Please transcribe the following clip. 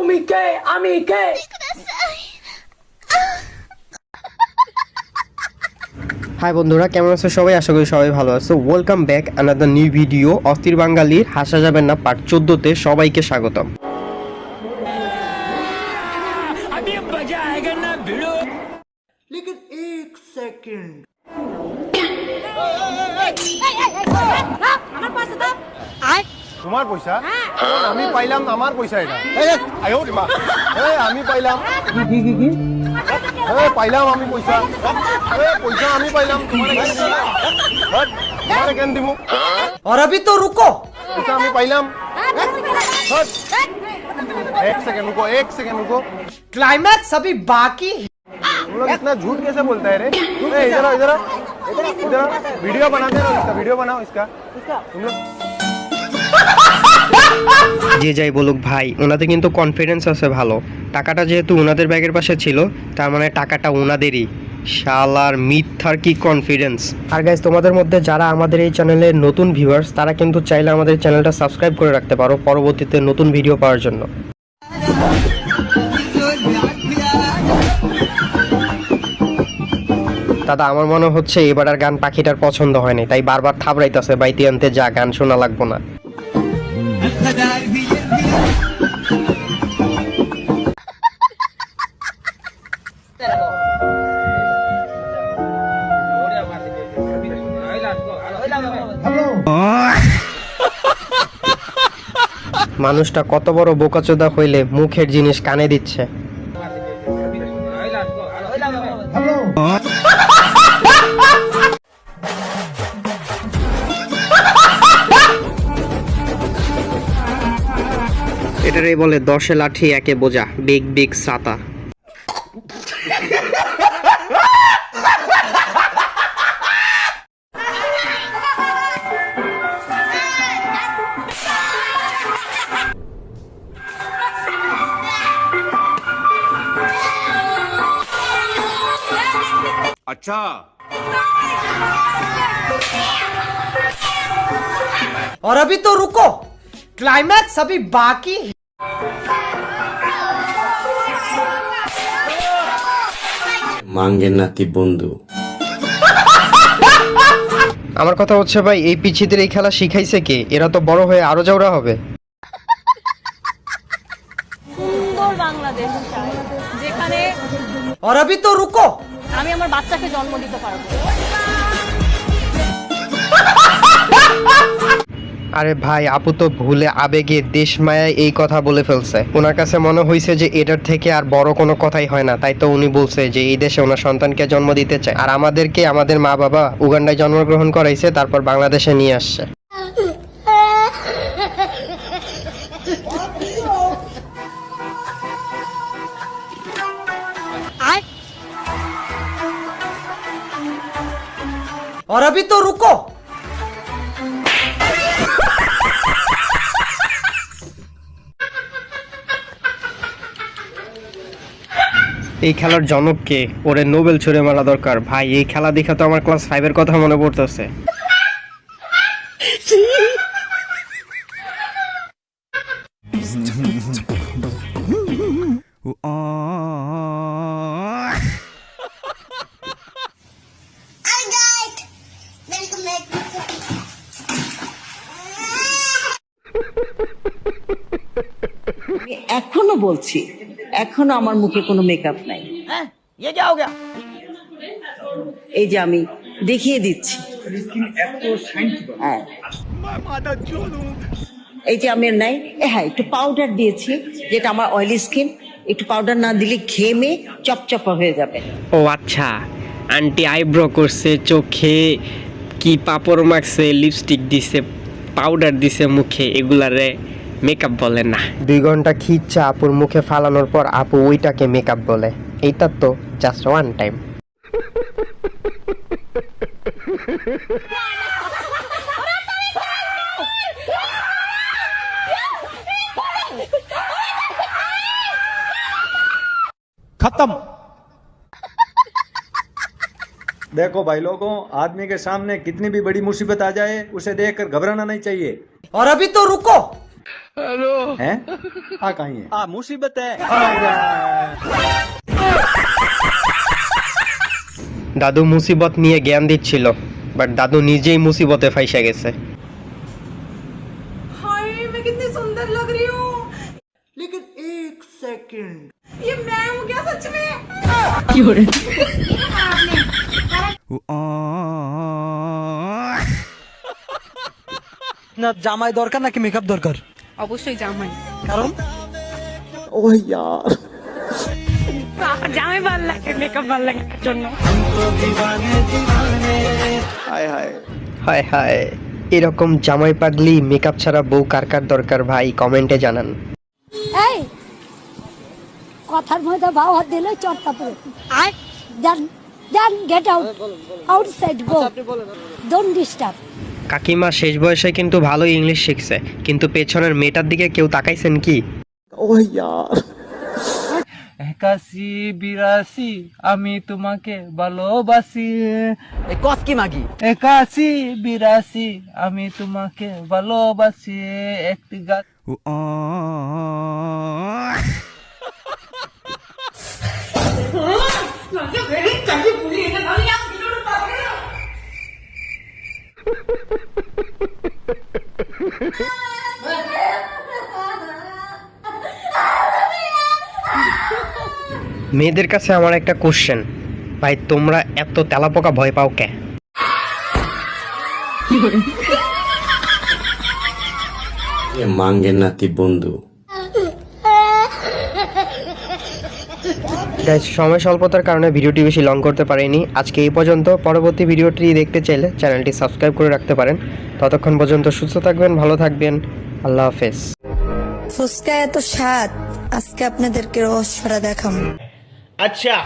তুমি কে আমি কে হাই বন্ধুরা, কেমন আছো সবাই? আশা করি সবাই ভালো আছো। Welcome back another new video. অস্থির বাঙালির হাসা যাবেন না পার্ট 14তে সবাইকে স্বাগতম। लेकिन एक सेकंड তোমার পয়সা আমি পাইলাম, আমার পয়সা এটা আয়ো রে মা, আমি পাইলাম কি পাইলাম আমি পয়সা, পয়সা আমি পাইলাম, তোমারে কেন দিব? और अभी तो रुको, পয়সা আমি পাইলাম। एक सेकंड रुको, एक सेकंड रुको। क्लाइमैक्स अभी बाकी। तुम लोग इतना झूठ कैसे बोलता है रे? इधर इधर इधर वीडियो बनाते रहो, इसका वीडियो बनाओ इसका तुम लोग। যে যাই বলুক ভাই, ওনাদের কিন্তু কনফিডেন্স আছে ভালো। টাকাটা যেহেতু ওনাদের ব্যাগের পাশে ছিল, তার মানে টাকাটা ওনাদেরই। শালার মিথ্যার কি কনফিডেন্স। আর গাইস, তোমাদের মধ্যে যারা আমাদের এই চ্যানেলের নতুন ভিউয়ার্স, তারা কিন্তু চাইলে আমাদের চ্যানেলটা সাবস্ক্রাইব করে রাখতে পারো পরবর্তীতে নতুন ভিডিও পাওয়ার জন্য। দাদা, আমার মনে হচ্ছে এবার আর গান পাখিটার পছন্দ হয়নি, তাই বারবার থাবড়াইতেছে বাইতে আনতে, যা গান শোনা লাগবো না। মানুষটা কত বড় বোকাচোদা হইলে মুখের জিনিস কানে দিচ্ছে। এটারই বলে 10 লাঠি 1 বোঝা, বিগ বিগ ছাতা। अच्छा और अभी तो रुको, क्लाइमैक्स अभी बाकी। मांगे नाती बंधु। আমার কথা হচ্ছে ভাই, এই পিচ্ছিদের এই খেলা শিখাইছে কে? এরা তো বড় হয়ে আরো যাওরা হবে। সুন্দর বাংলাদেশ চাই, যেখানে और अभी तो रुको, আমি আমার বাচ্চাকে জন্ম দিতে পারবো। আরে ভাই, আপু তো ভুলে আবেগে দেশ মায়ায় এই কথা বলে ফেলছে। ওনার কাছে মনে হয়েছে যে এটার থেকে আর বড় কোনো কথাই হয় না, তাই তো উনি বলছে যে এই দেশে ওনার সন্তানকে জন্ম দিতে চায়। আর আমাদেরকে, আমাদের মা বাবা উগান্ডায় জন্মগ্রহণ করাইছে, তারপর বাংলাদেশে নিয়ে আসছে। और अभी तो रुको, এই খেলার জনককে, ওরে নোবেল ছুড়ে মারা দরকার। ভাই, এই খেলা দেখে তো আমার ক্লাস 5 এর কথা মনে পড়তেছে। এখনো বলছি, এখনো আমার মুখে কোনো মেকআপ নাই। এই যে আমি দেখিয়ে দিচ্ছি, হ্যাঁ। এই যে আমি নাই, হ্যাঁ, একটু পাউডার দিয়েছি, যেটা আমার অয়েলি স্কিন, একটু পাউডার না দিলে ঘেমে চপচপা হয়ে যাবে। ও আচ্ছা, আন্টি আইব্রো করছে, চোখে কি পাপড় মাখছে, লিপস্টিক দিছে, পাউডার দিছে মুখে, এগুলারে মেকআপ বলে না। 2 ঘন্টা খিচ্ছা আপুর মুখে ফালানোর পর আপু ওইটাকে মেকআপ বলে। এইটা তো জাস্ট ওয়ান টাইম। खत्म। देखो भाई लोगों, आदमी के सामने कितनी भी बड़ी मुसीबत आ जाए, उसे देखकर घबराना नहीं चाहिए। और अभी तो रुको, हैं कहीं है मुसीबत है দাদু মুসিবত নিয়ে জ্ঞান দিচ্ছিল, বাট দাদু নিজেই মুসিবতে ফাইসা গেছে। हाय मैं कितनी सुंदर लग रही हूँ लेकिन एक सेकंड ये मैं हूँ क्या सच में না জামাই দরকার নাকি মেকআপ দরকার? অবশ্যই জামাই। কারণ জামাই ভালো লাগে, মেকআপ ভালো লাগে জন্য। হায় হায়, এরকম জামাই পাগলি মেকআপ ছাড়া বউ কার কার দরকার ভাই কমেন্টে জানান। এই কথার মধ্যে ভাও হাত দিলে চটকা পড়ে then then get out outside go don't disturb. কাকিমা শেষ বয়সে কিন্তু ভালোই ইংলিশ শিখছে, কিন্তু পেছনের মেয়েটার দিকে কেউ তাকাইছেন কি? 81 আমি তোমাকে ভালোবাসি। কস কি মাগি 81 আমি তোমাকে ভালোবাসি একটি গাছ। মেয়েদের কাছে আমার একটা কোশ্চেন, ভাই তোমরা এত তেলাপোকা ভয় পাও কে? মাঙ্গের নাতি বন্ধু। গাইস, সময় স্বল্পতার কারণে ভিডিওটি বেশি লং করতে পারিনি। আজকে এই পর্যন্ত। পরবর্তী ভিডিওটি দেখতে চাইলে চ্যানেলটি সাবস্ক্রাইব করে রাখতে পারেন। ততক্ষণ পর্যন্ত সুস্থ থাকবেন, ভালো থাকবেন। আল্লাহ হাফেজ। ফুসকা এত স্বাদ, আজকে আপনাদেরকে রহস্যটা দেখাবো। अच्छा